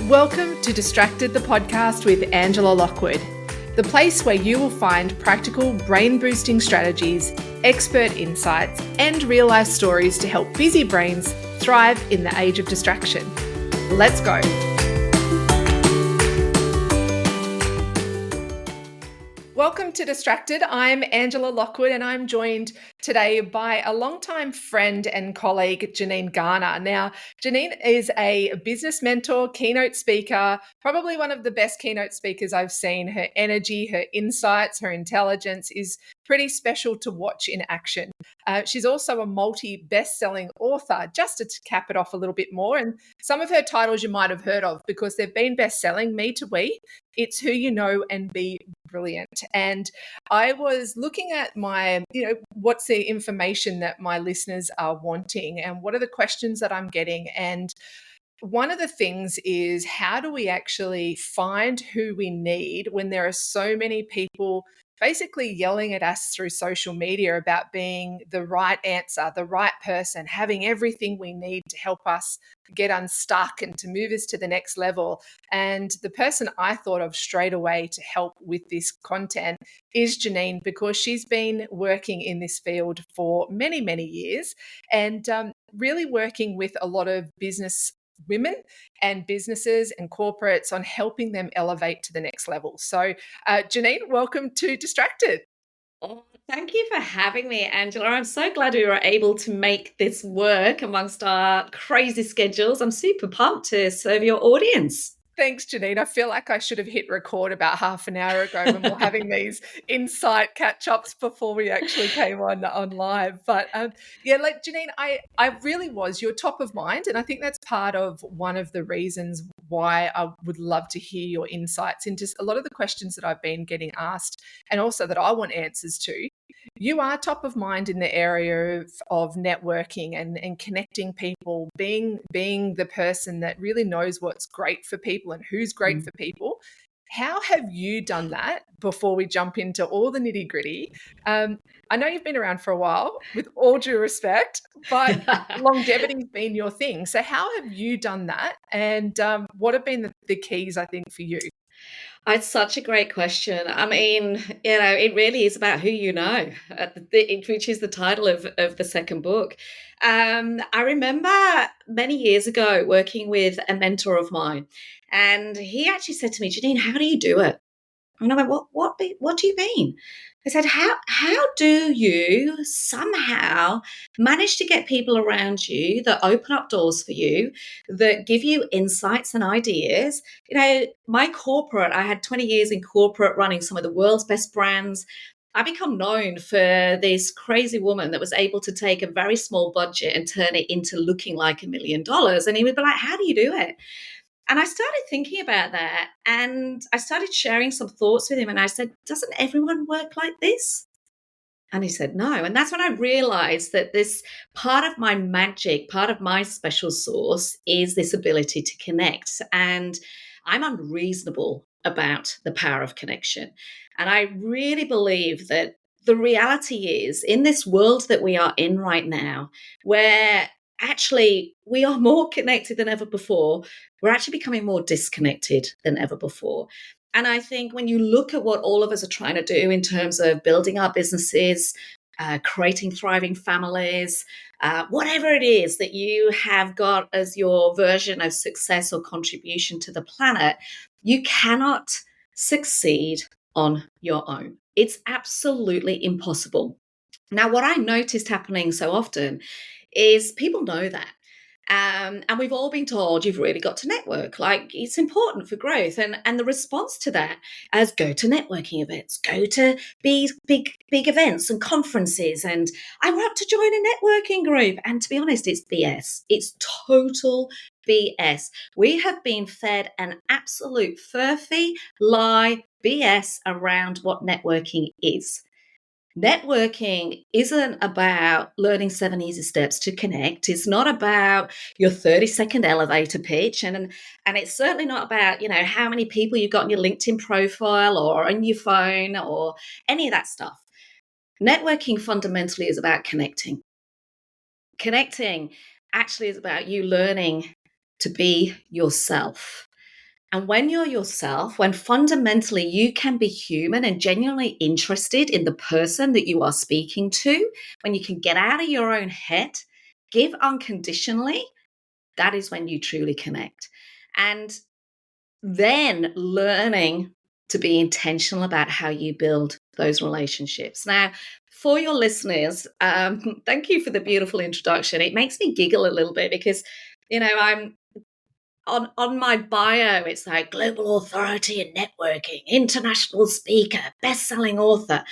Welcome to Distracted, the podcast with Angela Lockwood, the place where you will find practical brain-boosting strategies, expert insights, and real-life stories to help busy brains thrive in the age of distraction. Let's go. Welcome to Distracted. I'm Angela Lockwood and I'm joined today by a longtime friend and colleague, Janine Garner. Now, Janine is a business mentor, keynote speaker, probably one of the best keynote speakers I've seen. Her energy, her insights, her intelligence is pretty special to watch in action. She's also a multi-best-selling author, just to cap it off a little bit more. And some of her titles you might have heard of because they've been best-selling, Me to We, It's Who You Know and Be Brilliant. And I was looking at what's the information that my listeners are wanting and what are the questions that I'm getting. And one of the things is, how do we actually find who we need when there are so many people basically yelling at us through social media about being the right answer, the right person, having everything we need to help us get unstuck and to move us to the next level. And the person I thought of straight away to help with this content is Janine, because she's been working in this field for many, many years and really working with a lot of business women and businesses and corporates on helping them elevate to the next level. So, Janine, welcome to Distracted. Oh, thank you for having me, Angela. I'm so glad we were able to make this work amongst our crazy schedules. I'm super pumped to serve your audience. Thanks, Janine. I feel like I should have hit record about half an hour ago when we're having these insight catch-ups before we actually came on live. But Janine, I really was, you're top of mind. And I think that's part of one of the reasons why I would love to hear your insights into a lot of the questions that I've been getting asked and also that I want answers to. You are top of mind in the area of networking and connecting people, being the person that really knows what's great for people and who's great for people. How have you done that before we jump into all the nitty gritty? I know you've been around for a while, with all due respect, but longevity's been your thing. So how have you done that? And what have been the keys, I think, for you? It's such a great question. I mean, it really is about who you know, which is the title of the second book. I remember many years ago working with a mentor of mine, and he actually said to me, Janine, how do you do it? And I went, what do you mean? I said, how do you somehow manage to get people around you that open up doors for you, that give you insights and ideas? I had 20 years in corporate running some of the world's best brands. I become known for this crazy woman that was able to take a very small budget and turn it into looking like $1 million. And he would be like, how do you do it? And I started thinking about that and I started sharing some thoughts with him. And I said, doesn't everyone work like this? And he said, no. And that's when I realized that this part of my magic, part of my special sauce is this ability to connect. And I'm unreasonable about the power of connection. And I really believe that the reality is, in this world that we are in right now, where actually we are more connected than ever before, we're actually becoming more disconnected than ever before. And I think when you look at what all of us are trying to do in terms of building our businesses, creating thriving families, whatever it is that you have got as your version of success or contribution to the planet, you cannot succeed on your own. It's absolutely impossible. Now, what I noticed happening so often is people know that. And we've all been told you've really got to network, like it's important for growth. And the response to that is go to networking events, go to big events and conferences. And I want to join a networking group. And to be honest, it's BS. It's total BS. We have been fed an absolute furphy lie BS around what networking is. Networking isn't about learning 7 easy steps to connect. It's not about your 30-second elevator pitch. And it's certainly not about, how many people you've got on your LinkedIn profile or on your phone or any of that stuff. Networking fundamentally is about connecting. Connecting actually is about you learning to be yourself. And when you're yourself, when fundamentally you can be human and genuinely interested in the person that you are speaking to, when you can get out of your own head, give unconditionally, that is when you truly connect. And then learning to be intentional about how you build those relationships. Now, for your listeners, thank you for the beautiful introduction. It makes me giggle a little bit because, I'm on my bio, it's like global authority in networking, international speaker, best-selling author.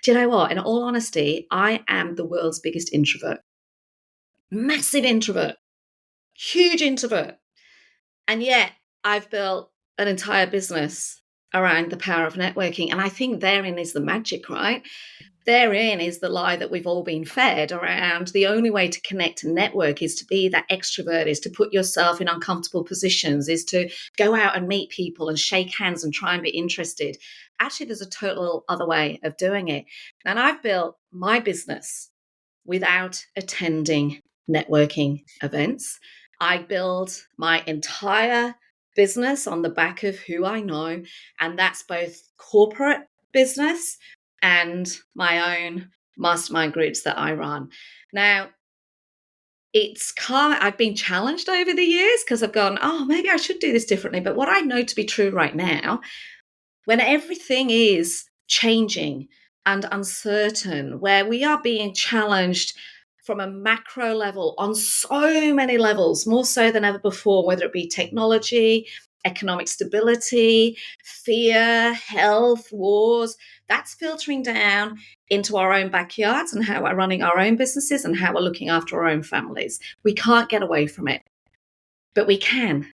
Do you know what? In all honesty, I am the world's biggest introvert. Massive introvert, huge introvert. And yet I've built an entire business around the power of networking. And I think therein is the magic, right? Therein is the lie that we've all been fed around the only way to connect and network is to be that extrovert, is to put yourself in uncomfortable positions, is to go out and meet people and shake hands and try and be interested. Actually, there's a total other way of doing it. And I've built my business without attending networking events. I build my entire business on the back of who I know, and that's both corporate business and my own mastermind groups that I run. Now, I've been challenged over the years because I've gone, oh, maybe I should do this differently. But what I know to be true right now, when everything is changing and uncertain, where we are being challenged from a macro level on so many levels, more so than ever before, whether it be technology, economic stability, fear, health, wars, that's filtering down into our own backyards and how we're running our own businesses and how we're looking after our own families. We can't get away from it, but we can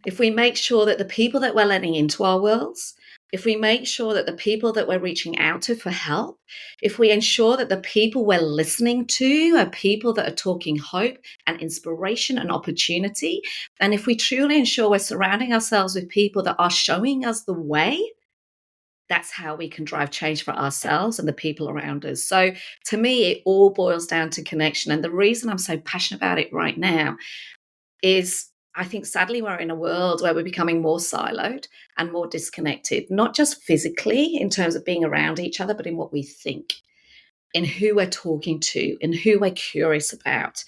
if we make sure that the people that we're letting into our worlds, if we make sure that the people that we're reaching out to for help, if we ensure that the people we're listening to are people that are talking hope and inspiration and opportunity, and if we truly ensure we're surrounding ourselves with people that are showing us the way, that's how we can drive change for ourselves and the people around us. So to me, it all boils down to connection. And the reason I'm so passionate about it right now is I think sadly we're in a world where we're becoming more siloed and more disconnected, not just physically in terms of being around each other, but in what we think, in who we're talking to, in who we're curious about.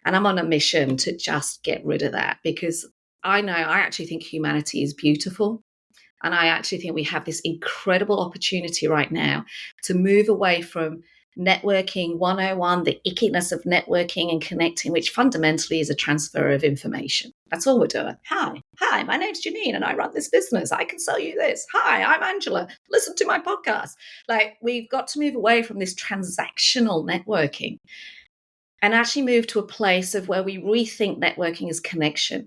And I'm on a mission to just get rid of that because I actually think humanity is beautiful. And I actually think we have this incredible opportunity right now to move away from networking 101, the ickiness of networking and connecting, which fundamentally is a transfer of information. That's all we're doing. Hi, my name's Janine and I run this business. I can sell you this. Hi, I'm Angela. Listen to my podcast. Like, we've got to move away from this transactional networking and actually move to a place of where we rethink networking as connection.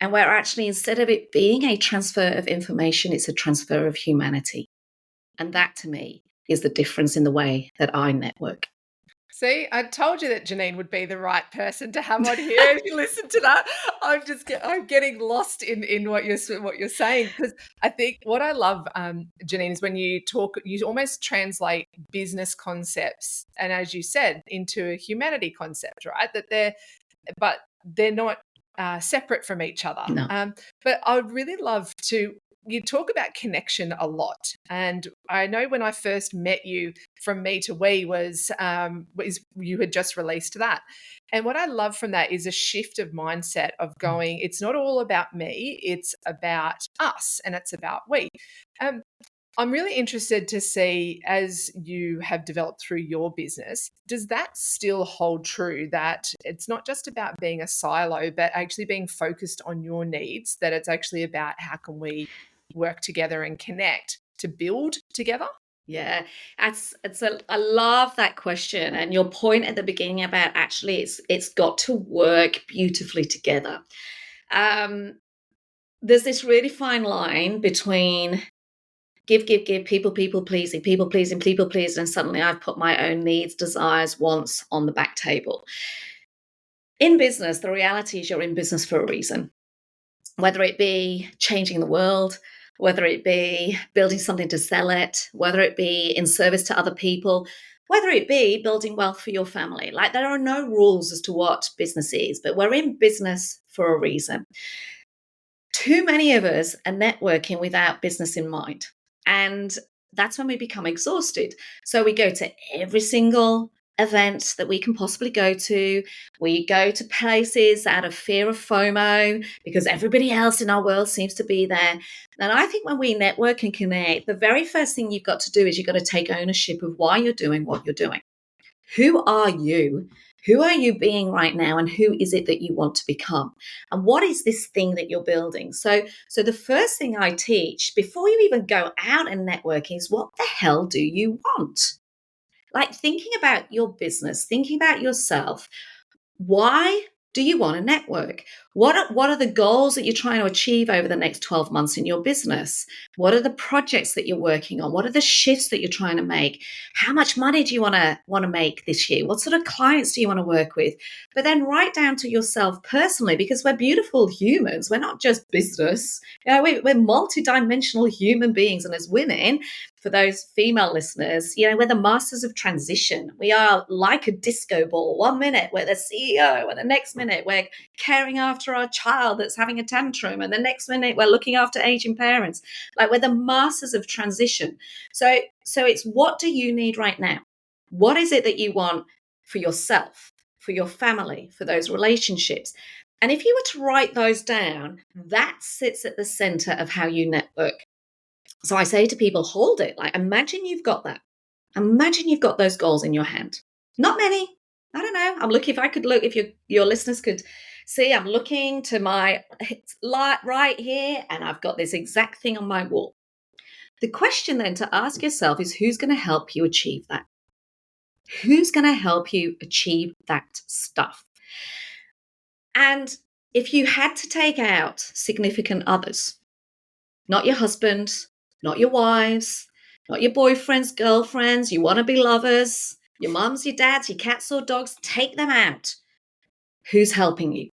And where actually, instead of it being a transfer of information, it's a transfer of humanity. And that to me is the difference in the way that I network. See, I told you that Janine would be the right person to have on here. If you listen to that, I'm getting lost in what you're saying because I think what I love, Janine, is when you talk, you almost translate business concepts and, as you said, into a humanity concept, right? But they're not separate from each other. No. But I would really love to. You talk about connection a lot, and I know when I first met you, from me to we was you had just released that, and what I love from that is a shift of mindset of going. It's not all about me; it's about us, and it's about we. Um, I'm really interested to see, as you have developed through your business, does that still hold true that it's not just about being a silo, but actually being focused on your needs, that it's actually about how can we work together and connect to build together? Yeah, I love that question and your point at the beginning about actually it's got to work beautifully together. Um, there's this really fine line between give, people pleasing, and suddenly I've put my own needs, desires, wants on the back table. In business, the reality is you're in business for a reason, whether it be changing the world, whether it be building something to sell it, whether it be in service to other people, whether it be building wealth for your family. Like, there are no rules as to what business is, but we're in business for a reason. Too many of us are networking without business in mind. And that's when we become exhausted. So we go to every single event that we can possibly go to. We go to places out of fear of FOMO because everybody else in our world seems to be there. And I think when we network and connect, the very first thing you've got to do is you've got to take ownership of why you're doing what you're doing. Who are you? Who are you being right now? And who is it that you want to become? And what is this thing that you're building? So the first thing I teach before you even go out and networking is, what the hell do you want? Like, thinking about your business, thinking about yourself. Why do you want to network? What are the goals that you're trying to achieve over the next 12 months in your business? What are the projects that you're working on? What are the shifts that you're trying to make? How much money do you want to make this year? What sort of clients do you want to work with? But then right down to yourself personally, because we're beautiful humans. We're not just business. We're multidimensional human beings. And as women, for those female listeners, we're the masters of transition. We are like a disco ball. 1 minute we're the CEO, and the next minute we're caring after our child that's having a tantrum, and the next minute we're looking after aging parents. Like, we're the masters of transition. So it's, what do you need right now? What is it that you want for yourself, for your family, for those relationships? And if you were to write those down, that sits at the center of how you network. So I say to people, hold it. Like, imagine you've got that. Imagine you've got those goals in your hand. Not many. I don't know. I'm looking, if your listeners could see, I'm looking to my light right here, and I've got this exact thing on my wall. The question then to ask yourself is, who's going to help you achieve that? Who's going to help you achieve that stuff? And if you had to take out significant others, not your husband, not your wives, not your boyfriends, girlfriends, you want to be lovers, your mums, your dads, your cats or dogs, take them out. Who's helping you?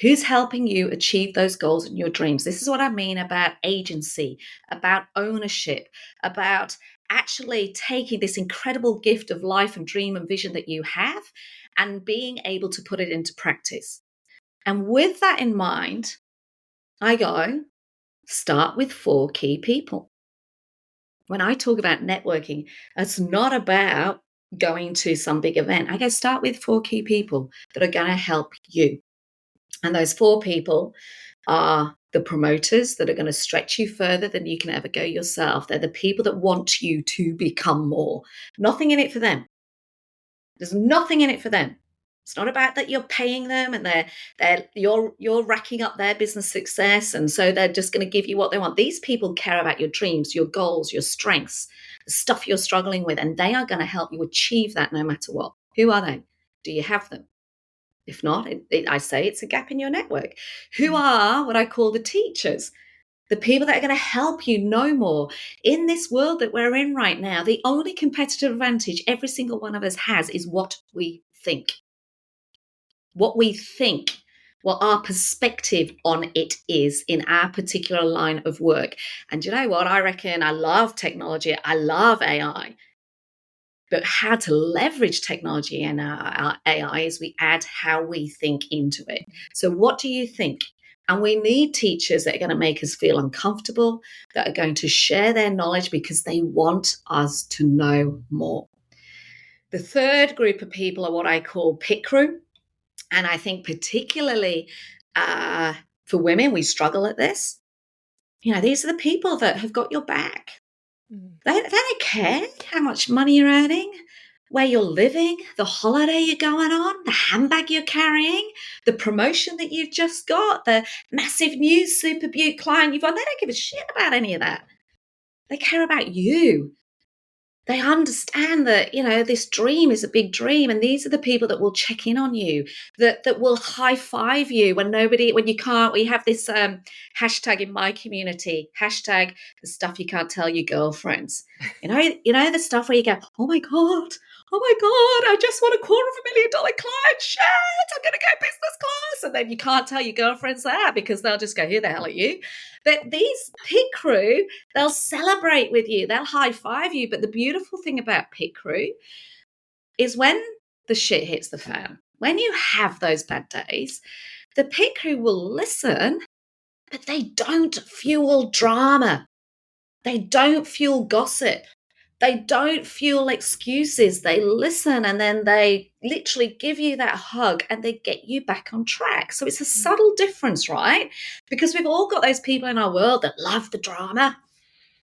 Who's helping you achieve those goals and your dreams? This is what I mean about agency, about ownership, about actually taking this incredible gift of life and dream and vision that you have and being able to put it into practice. And with that in mind, I go, start with 4 key people. When I talk about networking, it's not about going to some big event. I go, start with 4 key people that are going to help you. And those 4 people are the promoters that are going to stretch you further than you can ever go yourself. They're the people that want you to become more. Nothing in it for them. There's nothing in it for them. It's not about that you're paying them and you're racking up their business success, and so they're just going to give you what they want. These people care about your dreams, your goals, your strengths, the stuff you're struggling with, and they are going to help you achieve that no matter what. Who are they? Do you have them? If not, I say it's a gap in your network. Who are what I call the teachers? The people that are going to help you know more. In this world that we're in right now, the only competitive advantage every single one of us has is what we think. What we think, what our perspective on it is in our particular line of work. And you know what? I reckon, I love technology. I love AI. But how to leverage technology and our AI is we add how we think into it. So what do you think? And we need teachers that are going to make us feel uncomfortable, that are going to share their knowledge because they want us to know more. The third group of people are what I call pit crew. And I think particularly for women, we struggle at this. These are the people that have got your back. They don't care how much money you're earning, where you're living, the holiday you're going on, the handbag you're carrying, the promotion that you've just got, the massive new super beaut client you've got. They don't give a shit about any of that. They care about you. They understand that, this dream is a big dream. And these are the people that will check in on you, that will high five you when you can't. We have this hashtag in my community, hashtag the stuff you can't tell your girlfriends. The stuff where you go, oh my God, I just want $250,000 client. Shit, I'm going to go business class. And then you can't tell your girlfriends that because they'll just go, who the hell are you? But these pit crew, they'll celebrate with you. They'll high five you. But the beautiful thing about pit crew is when the shit hits the fan, when you have those bad days, the pit crew will listen, but they don't fuel drama. They don't fuel gossip. They don't fuel excuses. They listen and then they literally give you that hug and they get you back on track. So it's a subtle difference, right? Because we've all got those people in our world that love the drama,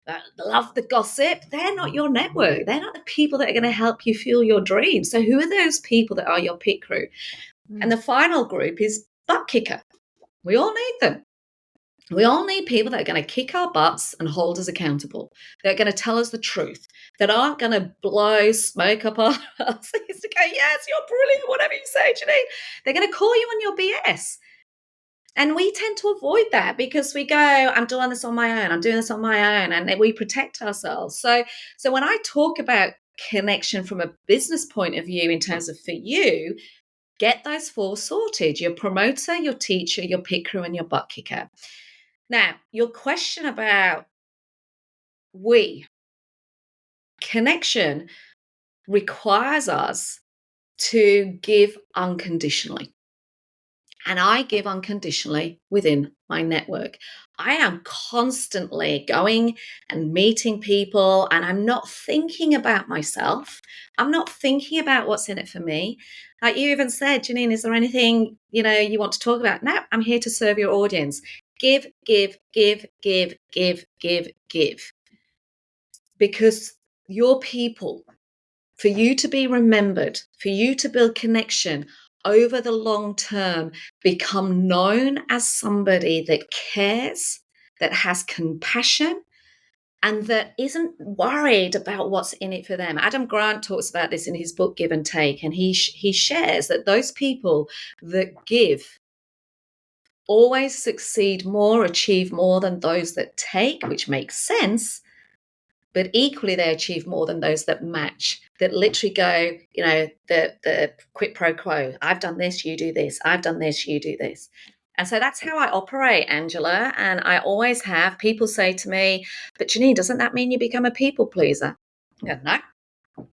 that love the gossip. They're not your network. They're not the people that are going to help you fuel your dreams. So who are those people that are your pit crew? And the final group is butt kicker. We all need them. We all need people that are going to kick our butts and hold us accountable. They're going to tell us the truth. That aren't going to blow smoke up our asses to go, yes, you're brilliant, whatever you say, Janine. They're going to call you on your BS. And we tend to avoid that because we go, I'm doing this on my own. I'm doing this on my own. And we protect ourselves. So when I talk about connection from a business point of view in terms of for you, get those four sorted: your promoter, your teacher, your pit crew, and your butt kicker. Now, your question about connection requires us to give unconditionally. And I give unconditionally within my network. I am constantly going and meeting people, and I'm not thinking about myself. I'm not thinking about what's in it for me. Like you even said, Janine, is there anything, you want to talk about? No, I'm here to serve your audience. Give, give, give, give, give, give, give. Because your people, for you to be remembered, for you to build connection over the long term, become known as somebody that cares, that has compassion, and that isn't worried about what's in it for them. Adam Grant talks about this in his book, Give and Take, and he shares that those people that give always succeed more, achieve more than those that take, which makes sense. But equally, they achieve more than those that match, that literally go, the quid pro quo. I've done this, you do this. I've done this, you do this. And so that's how I operate, Angela. And I always have people say to me, but Janine, doesn't that mean you become a people pleaser? I go,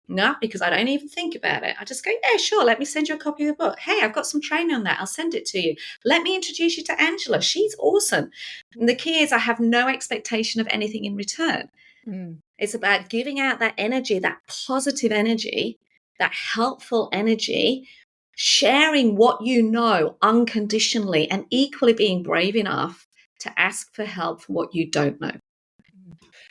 no, because I don't even think about it. I just go, yeah, sure. Let me send you a copy of the book. Hey, I've got some training on that. I'll send it to you. Let me introduce you to Angela. She's awesome. And the key is I have no expectation of anything in return. It's about giving out that energy, that positive energy, that helpful energy, sharing what you know unconditionally, and equally being brave enough to ask for help for what you don't know.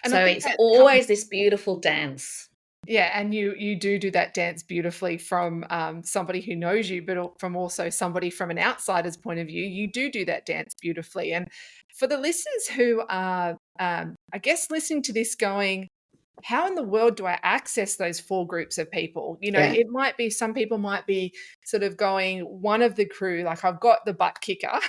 And so I think it's always this beautiful dance. Yeah, and you do that dance beautifully from somebody who knows you, but from also somebody from an outsider's point of view. You do that dance beautifully. And for the listeners who are, I guess, listening to this going, how in the world do I access those four groups of people? It might be, some people might be sort of going, one of the crew, like I've got the butt kicker.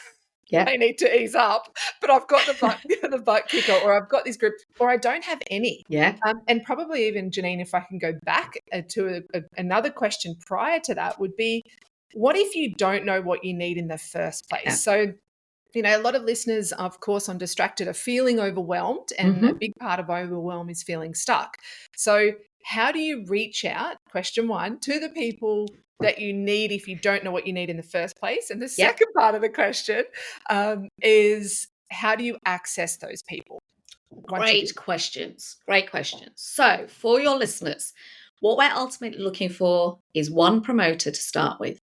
Yeah. They need to ease up, but I've got the butt kicker, or I've got this group, or I don't have any. Yeah. And probably even, Janine, if I can go back to another question prior to that, would be, what if you don't know what you need in the first place? Yeah. So, a lot of listeners, of course, on Distracted are feeling overwhelmed, and a big part of overwhelm is feeling stuck. So how do you reach out, question one, to the people that you need if you don't know what you need in the first place? And the second part of the question is, how do you access those people? Great questions. So for your listeners, what we're ultimately looking for is one promoter to start with,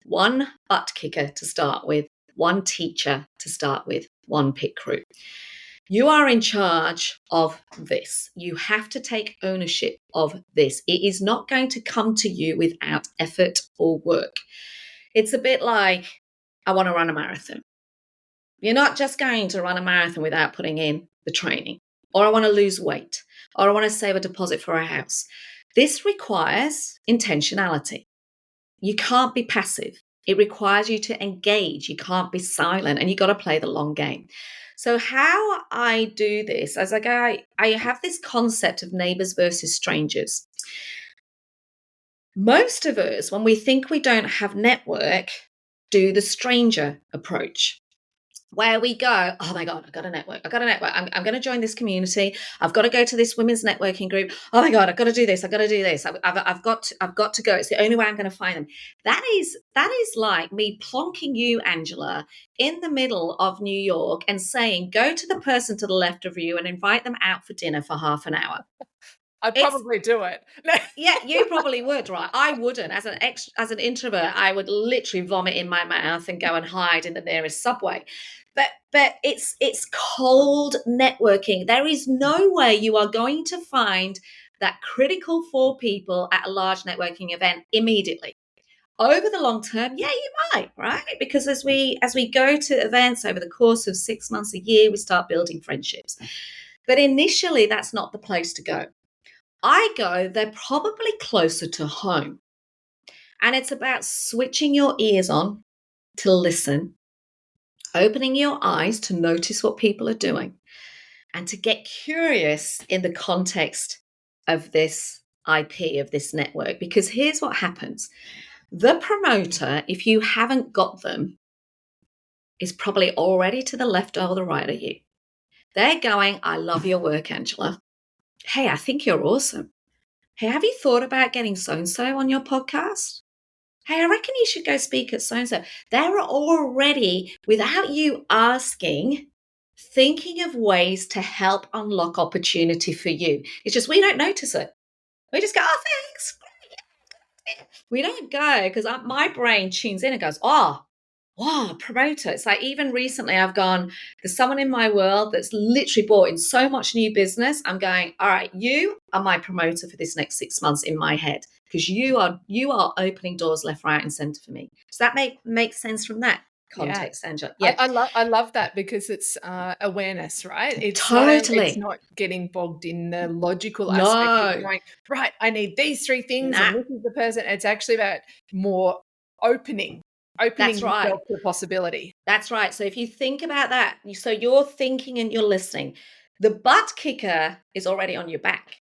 one butt kicker to start with, one teacher to start with, one pit crew. You are in charge of this. You have to take ownership of this. It is not going to come to you without effort or work. It's a bit like, I want to run a marathon. You're not just going to run a marathon without putting in the training. Or I want to lose weight. Or I want to save a deposit for a house. This requires intentionality. You can't be passive. It requires you to engage. You can't be silent, and you got to play the long game. So how I do this, as I go, I have this concept of neighbors versus strangers. Most of us, when we think we don't have network, do the stranger approach. where we go, oh my God, I've got a network. I'm going to join this community. I've got to go to this women's networking group. Oh my God, I've got to do this. I've got to go. It's the only way I'm going to find them. That is like me plonking you, Angela, in the middle of New York and saying, go to the person to the left of you and invite them out for dinner for half an hour. I'd It's probably do it. Yeah, you probably would, right? I wouldn't. As an introvert, I would literally vomit in my mouth and go and hide in the nearest subway. But it's cold networking. There is no way you are going to find that critical for people at a large networking event immediately. Over the long term, yeah, you might, right? Because as we go to events over the course of 6 months, a year, we start building friendships. But initially, that's not the place to go. I go, they're probably closer to home. And it's about switching your ears on to listen, opening your eyes to notice what people are doing, and to get curious in the context of this IP, of this network. Because here's what happens: the promoter, if you haven't got them, is probably already to the left or the right of you. They're going, I love your work, Angela. Hey, I think you're awesome. Hey, have you thought about getting so and so on your podcast? Hey, I reckon you should go speak at so and so. They're already, without you asking, thinking of ways to help unlock opportunity for you. It's just we don't notice it. We just go, oh, thanks. We don't go because my brain tunes in and goes, oh, wow, promoter. It's like even recently I've gone, there's someone in my world that's literally brought in so much new business. I'm going, all right, you are my promoter for this next 6 months in my head because you are opening doors left, right, and center for me. Does that make sense from that Yeah. context, Angela? I, Yeah, I love I love that because it's awareness, right? It's totally. not getting bogged in the logical aspect of No, going, right, I need these three things and nah, this is the person. It's actually about more opening, that's opening right. yourself to possibility. That's right. So if you think about that, so you're thinking and you're listening, the butt kicker is already on your back.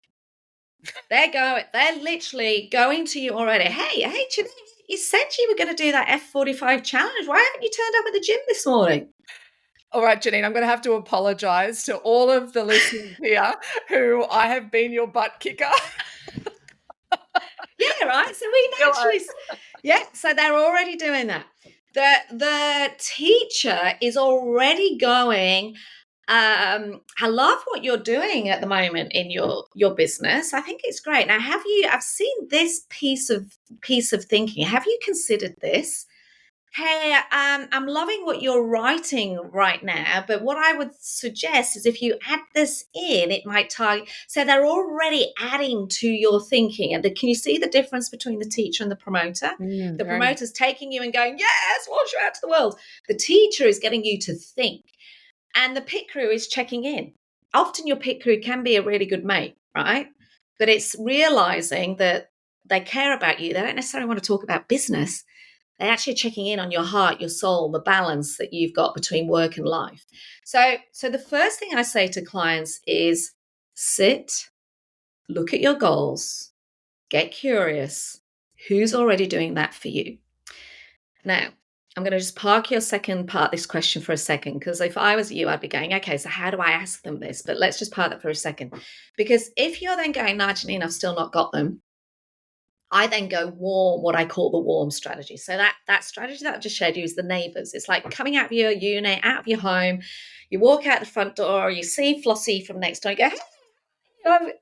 They're literally going to you already. Hey, Janine, you said you were going to do that F45 challenge. Why haven't you turned up at the gym this morning? All right, Janine, I'm going to have to apologize to all of the listeners here who I have been your butt kicker. Yeah, right. So we You're like, naturally, yeah. So they're already doing that. The teacher is already going. I love what you're doing at the moment in your business. I think it's great. Now, I've seen this piece of thinking. Have you considered this? Hey, I'm loving what you're writing right now, but what I would suggest is if you add this in, it might target. So they're already adding to your thinking. And can you see the difference between the teacher and the promoter? The very much. promoter's taking you and going, yes, launch you out to the world. The teacher is getting you to think. And the pit crew is checking in. Often your pit crew can be a really good mate, right? But it's realizing that they care about you. They don't necessarily want to talk about business. They're actually checking in on your heart, your soul, the balance that you've got between work and life. So the first thing I say to clients is sit, look at your goals, get curious. Who's already doing that for you? Now, I'm going to just park your second part, this question for a second, because if I was you, I'd be going, okay, so how do I ask them this? But let's just park that for a second. Because if you're then going, nah, Janine, I've still not got them, I then go warm, what I call the warm strategy. So that strategy that I've just shared you is the neighbors. It's like coming out of your unit, out of your home, you walk out the front door, you see Flossie from next door, you go, hey, I'm going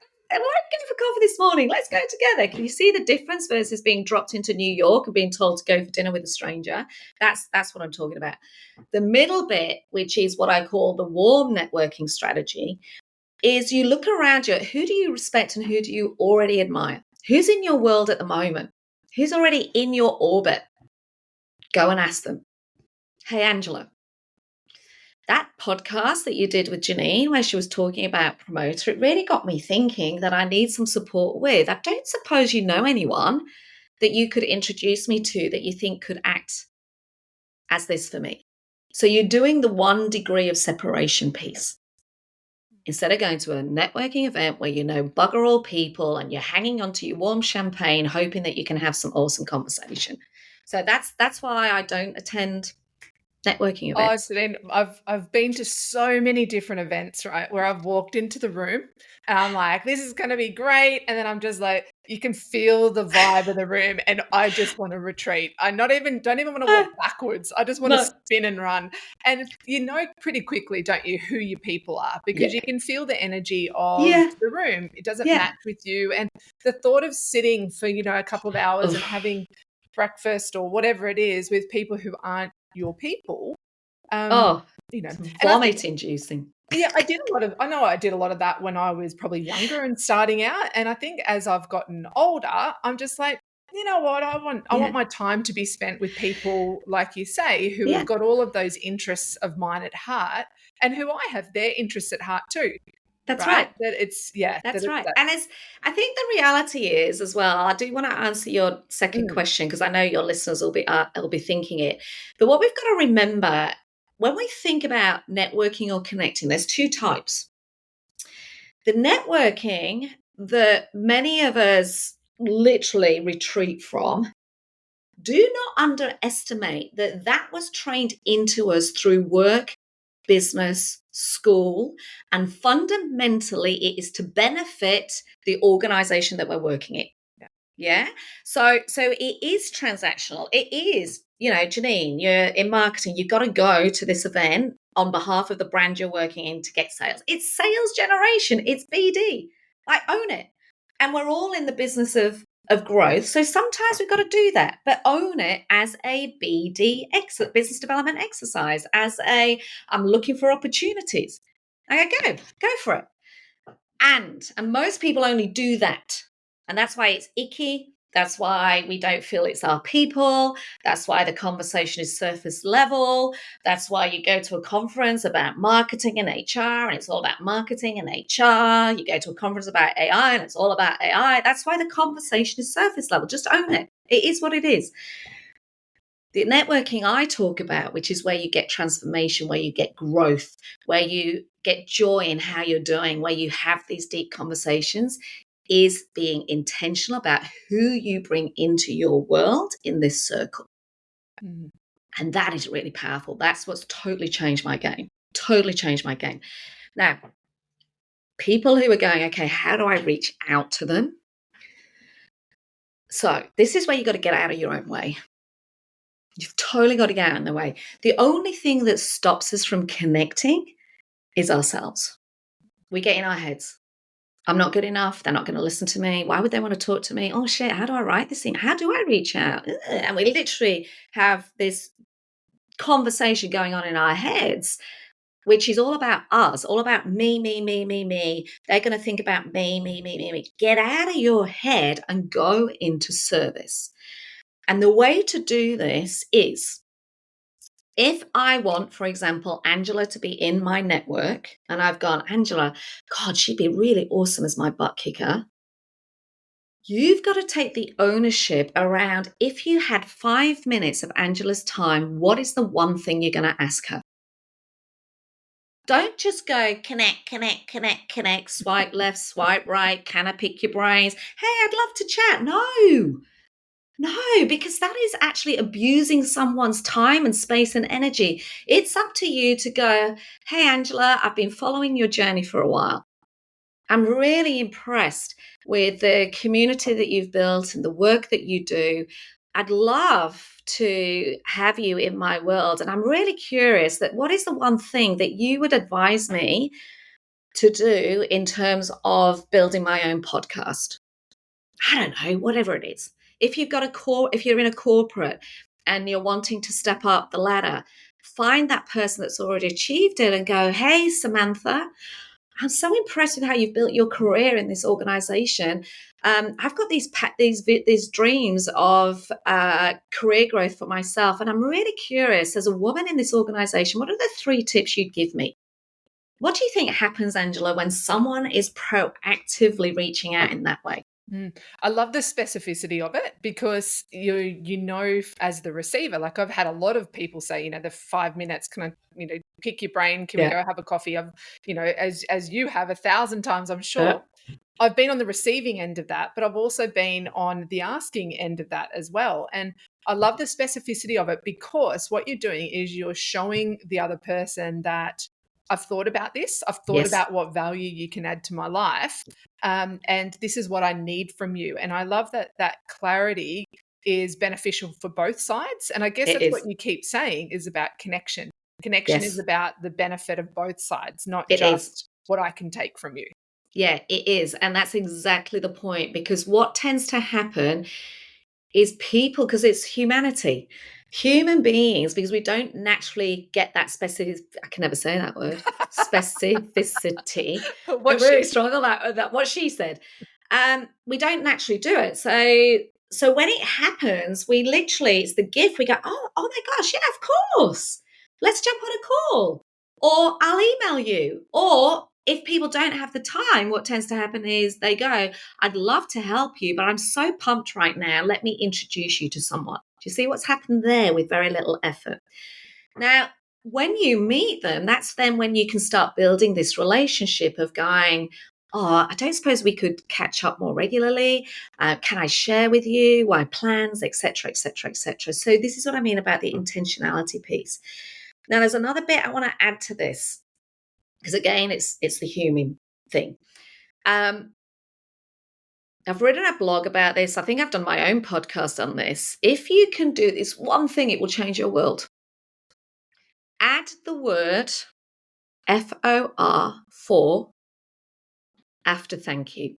for coffee this morning. Let's go together. Can you see the difference versus being dropped into New York and being told to go for dinner with a stranger? That's what I'm talking about. The middle bit, which is what I call the warm networking strategy, is you look around you. Who do you respect and who do you already admire? Who's in your world at the moment? Who's already in your orbit? Go and ask them. Hey, Angela, that podcast that you did with Janine, where she was talking about promoter, it really got me thinking that I need some support with. I don't suppose you know anyone that you could introduce me to that you think could act as this for me. So you're doing the 1 degree of separation piece. Instead of going to a networking event where you know bugger all people and you're hanging onto your warm champagne, hoping that you can have some awesome conversation. So that's why I don't attend networking Oh, events? so then I've been to so many different events, right, where I've walked into the room and I'm like, "This is gonna be great," and then I'm just like, you can feel the vibe of the room, and I just want to retreat. I not even don't even want to Ah, walk backwards. I just want to no. spin and run. And you know pretty quickly, don't you, who your people are because you Yeah. can feel the energy of Yeah. the room. It doesn't Yeah. match with you, and the thought of sitting for, a couple of hours and Oof. having breakfast or whatever it is with people who aren't your people, um, Oh, it's and I think vomit inducing. yeah, I know I did a lot of that when I was probably younger and starting out, and I think as I've gotten older, I'm just like, "You know what? I want Yeah. my time to be spent with people, like you say, who have Yeah. got all of those interests of mine at heart and who I have their interests at heart too." That's Right? right. That it's yeah, that That's it's right. that And I think the reality is as well, I do want to answer your second mm, question because I know your listeners will be thinking it. But what we've got to remember when we think about networking or connecting, there's two types. The networking that many of us literally retreat from, do not underestimate that that was trained into us through work, business, school, and fundamentally it is to benefit the organization that we're working in. yeah. Yeah. So it is transactional. It is, Janine, you're in marketing, you've got to go to this event on behalf of the brand you're working in to get sales. It's sales generation, it's BD. I own it. And we're all in the business of growth. So sometimes we've got to do that, but own it as a business development exercise, as I'm looking for opportunities. I go for it. And most people only do that. And that's why it's icky. That's why we don't feel it's our people. That's why the conversation is surface level. That's why you go to a conference about marketing and HR and it's all about marketing and HR. You go to a conference about AI and it's all about AI. That's why the conversation is surface level. Just own it. It is what it is. The networking I talk about, which is where you get transformation, where you get growth, where you get joy in how you're doing, where you have these deep conversations, is being intentional about who you bring into your world in this circle. Mm, And that is really powerful. That's what's totally changed my game. Totally changed my game. Now, people who are going, okay, how do I reach out to them? So, this is where you got to get out of your own way. You've totally got to get out of the way. The only thing that stops us from connecting is ourselves. We get in our heads. I'm not good enough. They're not going to listen to me. Why would they want to talk to me? Oh shit, how do I write this thing? How do I reach out? And we literally have this conversation going on in our heads, which is all about us, all about me, me, me, me, me. They're going to think about me, me, me, me, me. Get out of your head and go into service. And the way to do this is if I want, for example, Angela to be in my network and I've gone, Angela, God, she'd be really awesome as my butt kicker. You've got to take the ownership around if you had 5 minutes of Angela's time, what is the one thing you're going to ask her? Don't just go connect, connect, connect, connect, swipe left, swipe right. Can I pick your brains? Hey, I'd love to chat. No, because that is actually abusing someone's time and space and energy. It's up to you to go, hey, Angela, I've been following your journey for a while. I'm really impressed with the community that you've built and the work that you do. I'd love to have you in my world. And I'm really curious that what is the one thing that you would advise me to do in terms of building my own podcast? I don't know, whatever it is. If you're in a corporate and you're wanting to step up the ladder, find that person that's already achieved it and go, hey, Samantha, I'm so impressed with how you've built your career in this organization. I've got these dreams of career growth for myself, and I'm really curious. As a woman in this organization, what are the 3 tips you'd give me? What do you think happens, Angela, when someone is proactively reaching out in that way? I love the specificity of it because as the receiver, like I've had a lot of people say, the 5 minutes, can I, pick your brain? Can we Yeah. go have a coffee? I've, as you have 1,000 times, I'm Uh, sure. I've been on the receiving end of that, but I've also been on the asking end of that as well. And I love the specificity of it because what you're doing is you're showing the other person that I've thought about this. I've thought yes, about what value you can add to my life. And this is what I need from you. And I love that clarity is beneficial for both sides. And I guess it that's what is. you keep saying is about connection. Connection is Yes, about the benefit of both sides, not it is. just what I can take from you. Yeah, it is. And that's exactly the point, because what tends to happen is people, because it's humanity, human beings, because we don't naturally get that specific, I can never say that word, specificity. I'm What really she strong on that what she said. We don't naturally do it. So when it happens, we literally, it's the gift. We go, oh my gosh, yeah, of course. Let's jump on a call. Or I'll email you. Or if people don't have the time, what tends to happen is they go, I'd love to help you, but I'm so pumped right now. Let me introduce you to someone. Do you see what's happened there with very little effort? Now, when you meet them, that's then when you can start building this relationship of going, oh, I don't suppose we could catch up more regularly. Can I share with you my plans, etc., etc., etc. So this is what I mean about the intentionality piece. Now, there's another bit I want to add to this, because again, it's the human thing. I've written a blog about this. I think I've done my own podcast on this. If you can do this one thing, it will change your world. Add the word FOR after thank you.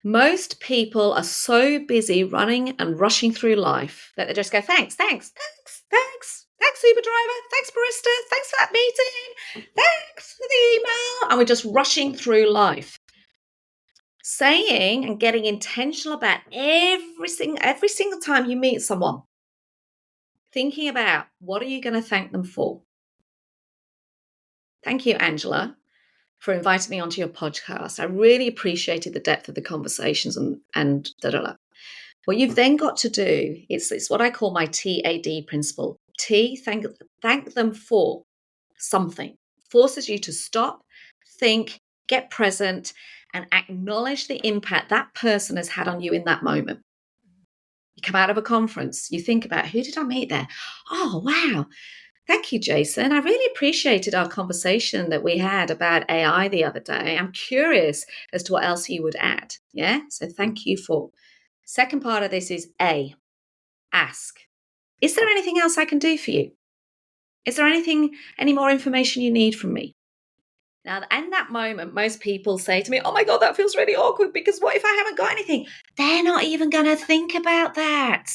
Most people are so busy running and rushing through life that they just go, thanks, thanks, thanks, thanks, thanks, Uber driver, thanks, barista, thanks for that meeting, thanks for the email. And we're just rushing through life. Saying and getting intentional about every single time you meet someone, thinking about what are you going to thank them for. Thank you, Angela, for inviting me onto your podcast. I really appreciated the depth of the conversations and da da da. What you've then got to do, it's what I call my TAD principle. Thank them for something. Forces you to stop, think, get present, and acknowledge the impact that person has had on you in that moment. You come out of a conference, you think about, who did I meet there? Oh, wow. Thank you, Jason. I really appreciated our conversation that we had about AI the other day. I'm curious as to what else you would add. Yeah. So thank you for. Second part of this is ask. Is there anything else I can do for you? Is there any more information you need from me? Now, in that moment, most people say to me, oh my God, that feels really awkward, because what if I haven't got anything? They're not even going to think about that.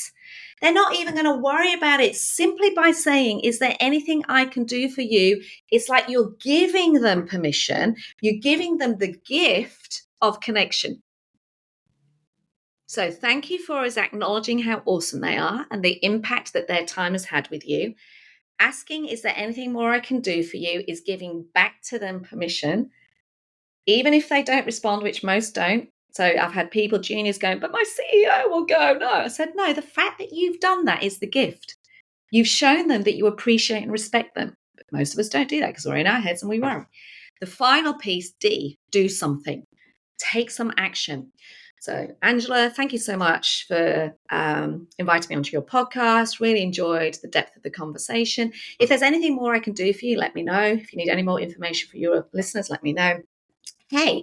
They're not even going to worry about it. Simply by saying, is there anything I can do for you? It's like you're giving them permission. You're giving them the gift of connection. So thank you for is acknowledging how awesome they are and the impact that their time has had with you. Asking, is there anything more I can do for you, is giving back to them permission, even if they don't respond, which most don't. So I've had people, juniors, going, but my CEO will go. No, I said, no, the fact that you've done that is the gift. You've shown them that you appreciate and respect them. But most of us don't do that because we're in our heads and we worry. The final piece, D, do something. Take some action. So, Angela, thank you so much for inviting me onto your podcast. Really enjoyed the depth of the conversation. If there's anything more I can do for you, let me know. If you need any more information for your listeners, let me know. Hey,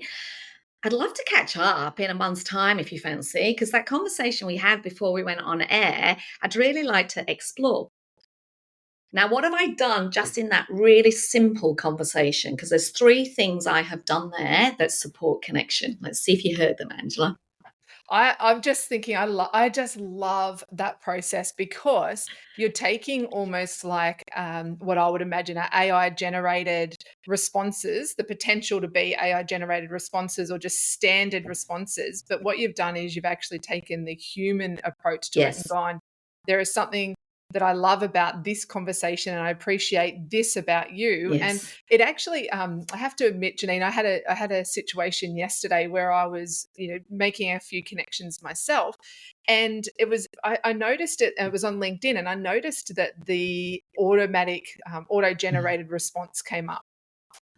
I'd love to catch up in a month's time if you fancy, because that conversation we had before we went on air, I'd really like to explore. Now, what have I done just in that really simple conversation? Because there's 3 things I have done there that support connection. Let's see if you heard them, Angela. I'm just thinking, I just love that process because you're taking almost like what I would imagine are AI generated responses, the potential to be AI generated responses or just standard responses. But what you've done is you've actually taken the human approach to it and Yes. gone, there is something that I love about this conversation, and I appreciate this about you. And Yes. it actually, I have to admit, Janine, I had a situation yesterday where I was, making a few connections myself, and I noticed it. It was on LinkedIn, and I noticed that the automatic, auto generated response came up,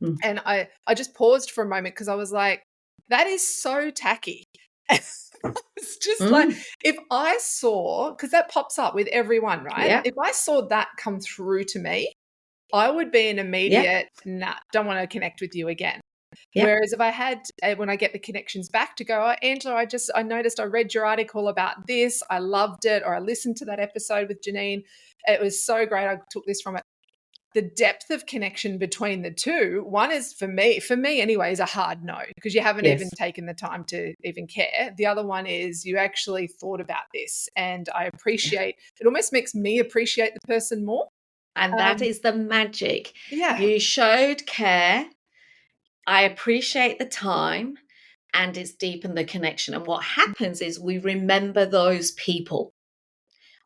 Mm. and I just paused for a moment because I was like, that is so tacky. It's just like, Mm. if I saw, because that pops up with everyone, right? Yeah. If I saw that come through to me, I would be an Yeah. immediate, nah, don't want to connect with you again. Yeah. Whereas if I had, when I get the connections back to go, oh, Angela, I noticed I read your article about this. I loved it. Or I listened to that episode with Janine. It was so great. I took this from it. The depth of connection between the two, one is for me anyway, is a hard no, because you haven't even Yes. taken the time to even care. The other one is you actually thought about this, and I Yeah. appreciate it. Almost makes me appreciate the person more. And that Um, is the magic. yeah. You showed care. I appreciate the time, and it's deepened the connection. And what happens is we remember those people.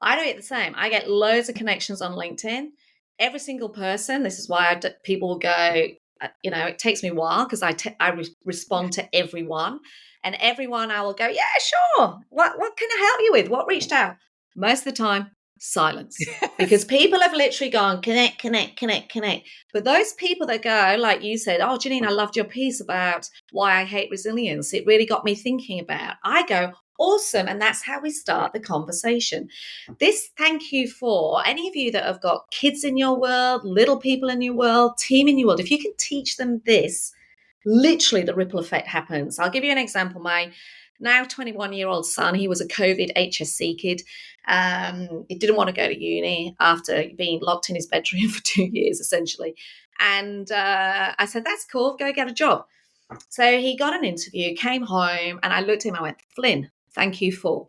I do it the same. I get loads of connections on LinkedIn. Every single person. This is why people will go. It takes me a while because respond to everyone, and everyone I will go, yeah, sure. What can I help you with? What reached out? Most of the time, silence, because Yes. people have literally gone connect, connect, connect, connect. But those people that go, like you said, oh, Janine, I loved your piece about why I hate resilience. It really got me thinking about. I go, awesome, and that's how we start the conversation. This thank you for any of you that have got kids in your world, little people in your world, team in your world. If you can teach them this, literally the ripple effect happens. I'll give you an example. My now 21-year-old son, he was a COVID HSC kid. He didn't want to go to uni after being locked in his bedroom for 2 years, essentially. And I said, that's cool, go get a job. So he got an interview, came home, and I looked at him, I went, Flynn, thank you for.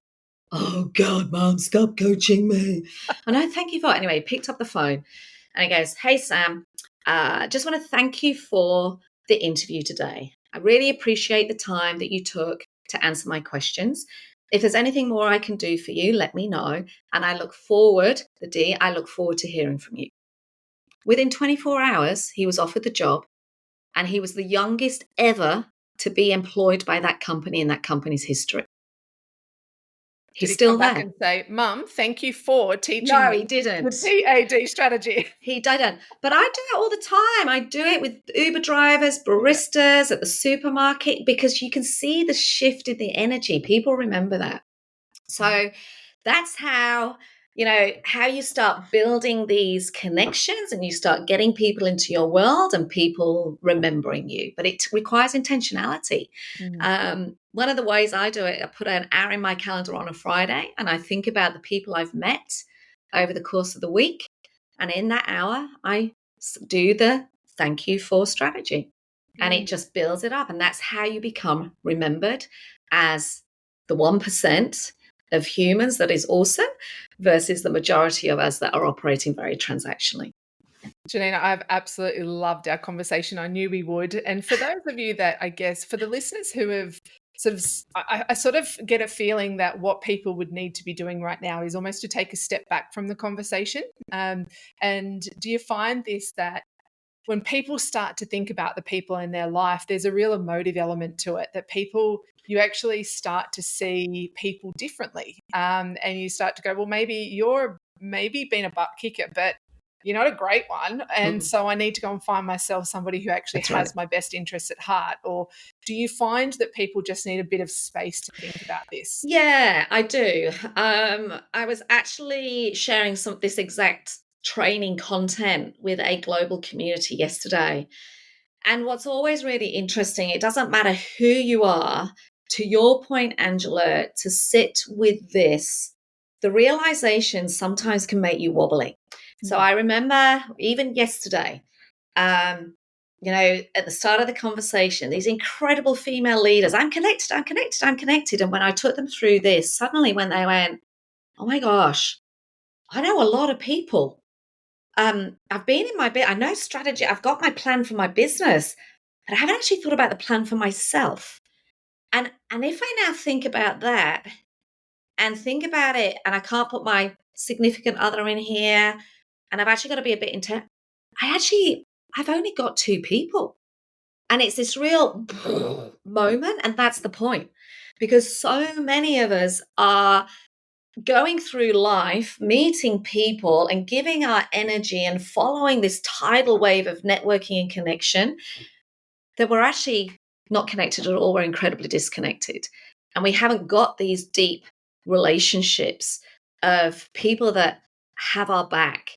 Oh God, Mom, stop coaching me. I know, thank you for. Anyway, he picked up the phone and he goes, hey, Sam, just want to thank you for the interview today. I really appreciate the time that you took to answer my questions. If there's anything more I can do for you, let me know. And I look forward to hearing from you. Within 24 hours, he was offered the job, and he was the youngest ever to be employed by that company in that company's history. Did He's he come still back there. and say, Mum, thank you for teaching No, he me the didn't. TAD strategy? He didn't. But I do it all the time. I do it with Uber drivers, Yeah. baristas at the supermarket, because you can see the shift in the energy. People remember that. So that's how you start building these connections, and you start getting people into your world and people remembering you. But it requires intentionality. Mm. One of the ways I do it, I put an hour in my calendar on a Friday, and I think about the people I've met over the course of the week. And in that hour, I do the thank you for strategy. And it Mm. just builds it up. And that's how you become remembered as the 1% of humans that is awesome versus the majority of us that are operating very transactionally. Janina, I've absolutely loved our conversation. I knew we would. And for those of you that, I guess, for the listeners who have I sort of get a feeling that what people would need to be doing right now is almost to take a step back from the conversation. And do you find this, that when people start to think about the people in their life, there's a real emotive element to it, that you actually start to see people differently. And you start to go, well, maybe you're being a butt kicker, but you're not a great one. And Mm, so I need to go and find myself somebody who actually that's right. has my best interests at heart. Or do you find that people just need a bit of space to think about this? Yeah, I do. I was actually sharing this exact training content with a global community yesterday. And what's always really interesting, it doesn't matter who you are, to your point, Angela, to sit with this, the realization sometimes can make you wobbly. So Mm. I remember even yesterday, um, at the start of the conversation, these incredible female leaders, I'm connected, I'm connected, I'm connected. And when I took them through this, suddenly when they went, oh my gosh, I know a lot of people. I've been in my bit, I know strategy, I've got my plan for my business, but I haven't actually thought about the plan for myself. And if I now think about that and think about it, and I can't put my significant other in here, and I've actually got to be a bit intense. I've only got 2 people. And it's this real moment. And that's the point. Because so many of us are going through life, meeting people and giving our energy and following this tidal wave of networking and connection that we're actually not connected at all. We're incredibly disconnected. And we haven't got these deep relationships of people that have our back,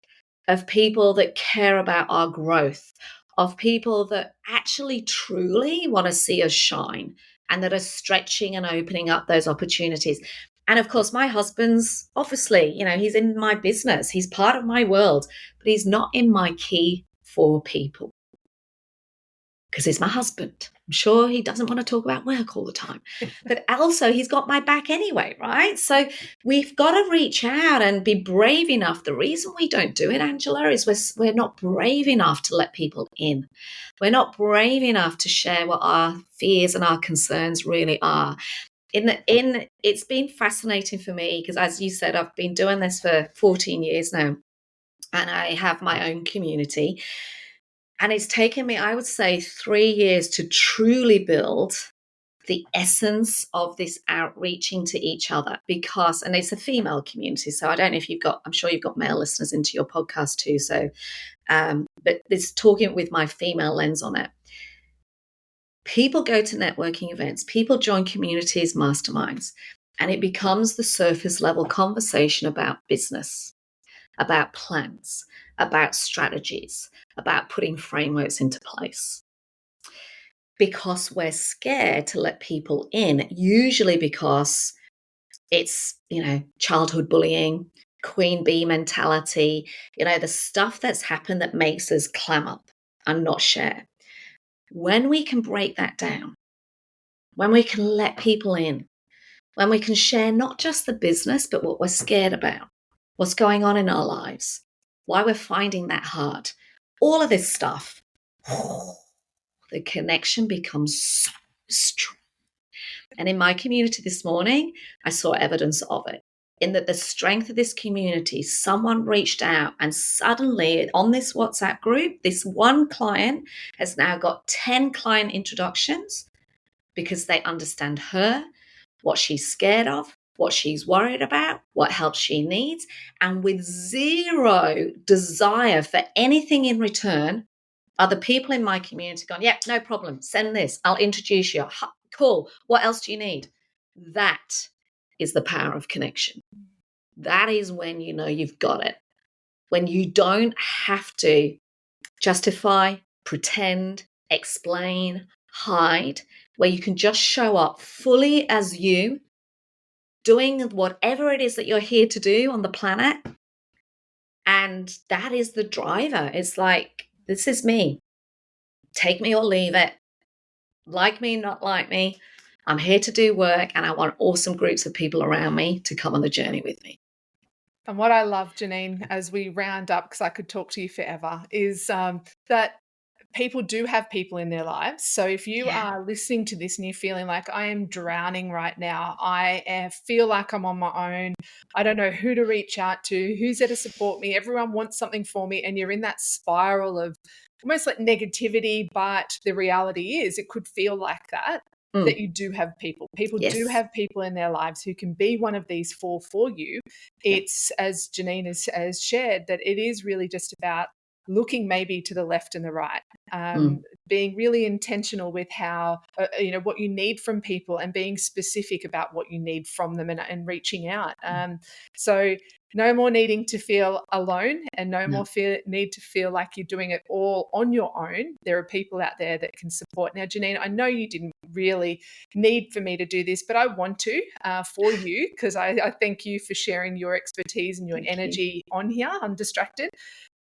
of people that care about our growth, of people that actually truly want to see us shine and that are stretching and opening up those opportunities. And of course, my husband's obviously, he's in my business, he's part of my world, but he's not in my key 4 people because he's my husband. I'm sure he doesn't want to talk about work all the time, but also he's got my back anyway, right? So we've got to reach out and be brave enough. The reason we don't do it, Angela, is we're not brave enough to let people in. We're not brave enough to share what our fears and our concerns really are. It's been fascinating for me because, as you said, I've been doing this for 14 years now, and I have my own community. And it's taken me, I would say, 3 years to truly build the essence of this outreaching to each other and it's a female community. So I don't know if I'm sure you've got male listeners into your podcast too. So, but it's talking with my female lens on it. People go to networking events, people join communities, masterminds, and it becomes the surface level conversation about business, about plans, about strategies, about putting frameworks into place. Because we're scared to let people in, usually because it's, childhood bullying, queen bee mentality, the stuff that's happened that makes us clam up and not share. When we can break that down, when we can let people in, when we can share not just the business, but what we're scared about, what's going on in our lives, why we're finding that hard, all of this stuff, the connection becomes so strong. And in my community this morning, I saw evidence of it. In that the strength of this community, someone reached out and suddenly on this WhatsApp group, this one client has now got 10 client introductions because they understand her, what she's scared of, what she's worried about, what help she needs, and with zero desire for anything in return, are the people in my community going, yeah, no problem, send this, I'll introduce you. Cool, what else do you need? That is the power of connection. That is when you know you've got it. When you don't have to justify, pretend, explain, hide, where you can just show up fully as you, doing whatever it is that you're here to do on the planet. And that is the driver. It's like, this is me. Take me or leave it. Like me, not like me. I'm here to do work, and I want awesome groups of people around me to come on the journey with me. And what I love, Janine, as we round up, because I could talk to you forever, is that people do have people in their lives. So if you are listening to this and you're feeling like I am drowning right now, I feel like I'm on my own, I don't know who to reach out to, who's there to support me, everyone wants something for me, and you're in that spiral of almost like negativity, but the reality is it could feel like that. That you do have people. People do have people in their lives who can be one of these 4 for you. It's, as Janine has shared, that it is really just about looking maybe to the left and the right, being really intentional with how, what you need from people and being specific about what you need from them and reaching out. So no more needing to feel alone and no more need to feel like you're doing it all on your own. There are people out there that can support. Now, Janine, I know you didn't really need for me to do this, but I want to for you, because I thank you for sharing your expertise and your energy on here. I'm distracted.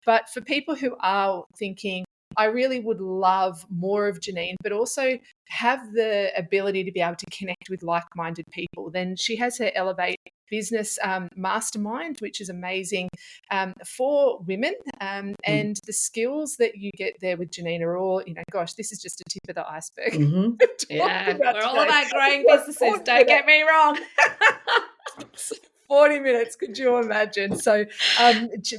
But for people who are thinking, I really would love more of Janine, but also have the ability to be able to connect with like-minded people, then she has her Elevate Business Mastermind, which is amazing for women. And the skills that you get there with Janine are all, gosh, this is just a tip of the iceberg. Yeah, we're all about growing businesses, don't get me wrong. 40 minutes. Could you imagine? So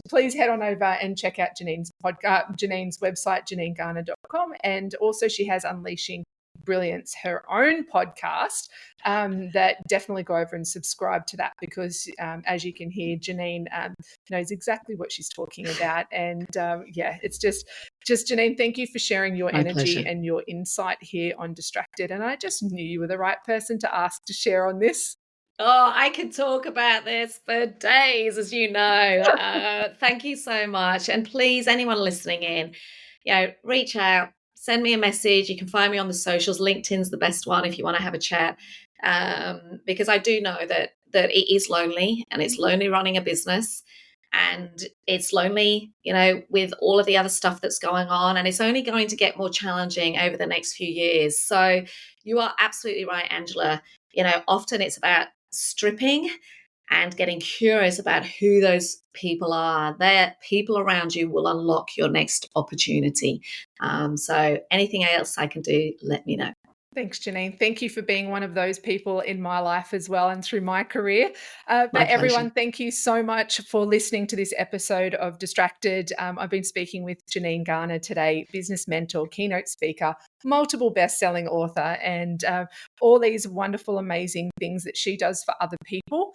please head on over and check out Janine's podcast, Janine's website, janinegarner.com. And also she has Unleashing Brilliance, her own podcast, that definitely go over and subscribe to that, because as you can hear, Janine knows exactly what she's talking about. And it's just Janine, thank you for sharing your My energy pleasure. and your insight here on Distracted. And I just knew you were the right person to ask to share on this. Oh, I could talk about this for days, as you know. Thank you so much. And please, anyone listening in, reach out, send me a message. You can find me on the socials. LinkedIn's the best one if you want to have a chat. Because I do know that it is lonely, and it's lonely running a business, and it's lonely, with all of the other stuff that's going on, and it's only going to get more challenging over the next few years. So you are absolutely right, Angela. Often it's about stripping and getting curious about who those people are. Their people around you will unlock your next opportunity. So anything else I can do, let me know. Thanks, Janine. Thank you for being one of those people in my life as well and through my career. My But pleasure. everyone, thank you so much for listening to this episode of Distracted. I've been speaking with Janine Garner today, business mentor, keynote speaker, multiple best-selling author, and all these wonderful, amazing things that she does for other people.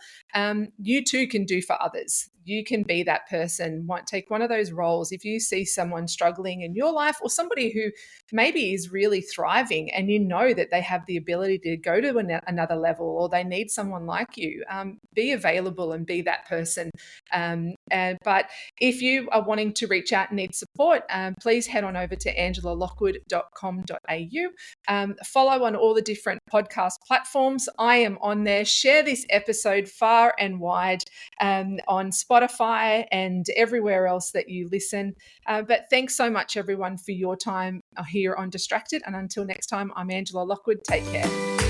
You too can do for others. You can be that person. Take one of those roles. If you see someone struggling in your life, or somebody who maybe is really thriving, and you know that they have the ability to go to another level, or they need someone like you, be available and be that person. But if you are wanting to reach out and need support, please head on over to angelalockwood.com.au. Follow on all the different podcast platforms. I am on there. Share this episode far and wide, on Spotify and everywhere else that you listen. But thanks so much, everyone, for your time here on Distracted. And until next time, I'm Angela Lockwood. Take care.